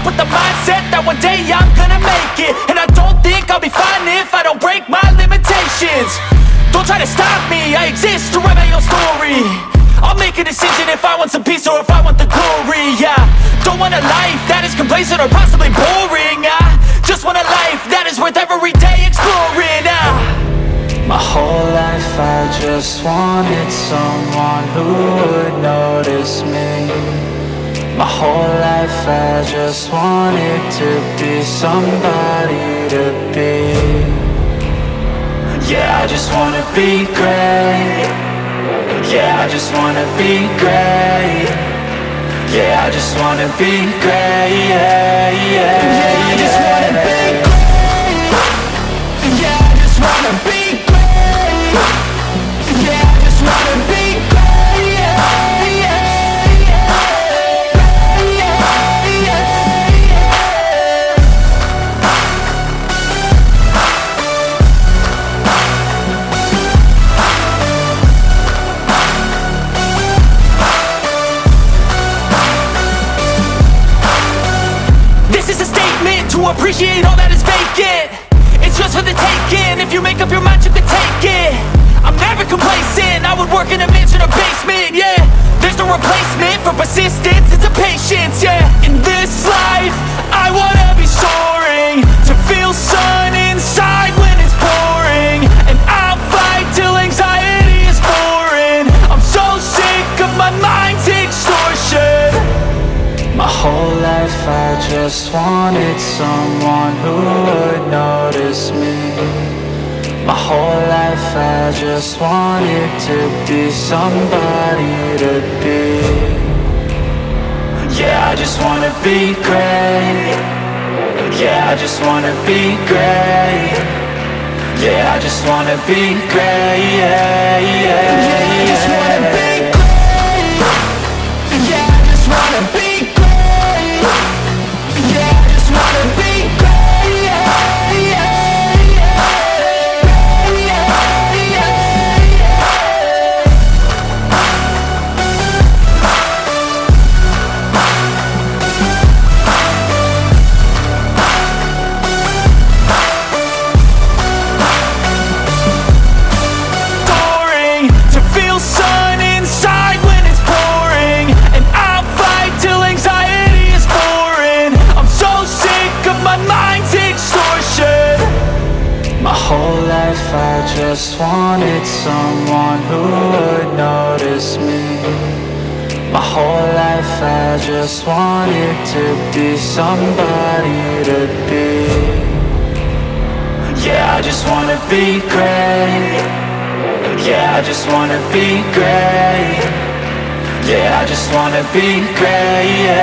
up with the mindset that one day I'm gonna make it. And I don't think I'll be fine if I don't break my limitations. Don't try to stop me, I exist to write my own story. I'll make a decision if I want some peace or if I want the glory. Yeah, don't want a life that is complacent or possibly boring. I just want a life that is worth every day exploring. My whole life I just wanted someone who would notice me. My whole life I just wanted to be somebody to be. Yeah, I just wanna be great. Yeah, I just wanna be great. Yeah, I just wanna be great. Yeah, yeah, I just wanna be great. Yeah, I just wanna be great. Yeah, I just wanna be great. Yeah, yeah, yeah. Yeah, yeah, yeah. This is a statement to appreciate all that is vacant. It's just for the taking. If you make up your mind, you can take it. I'm never complacent. I would work in a mansion or basement. Yeah, there's no replacement for persistence. It's a patience. Yeah, in this life, I wanna be soaring, to feel sun inside when it's pouring. And I'll fight till anxiety is foreign. I'm so sick of my mind's extortion. My whole life I just wanted someone who would notice me. My whole life I just wanted to be somebody to be. Yeah, I just wanna be great. Yeah, I just wanna be great. Yeah, I just wanna be great. Yeah, yeah, yeah, I just wanna be great. Yeah, I just wanna be great. Yeah, I just wanna be great. Yeah, yeah, yeah. Yeah, yeah, yeah. Soaring, to feel sun inside when it's pouring. And I'll fight till anxiety is foreign. I'm so sick of my mind's extortion. My whole life I just wanted someone who would notice me. My whole life I just wanted to be somebody to be. Yeah, I just wanna be great. Yeah, I just wanna be great. Yeah, I just wanna be great.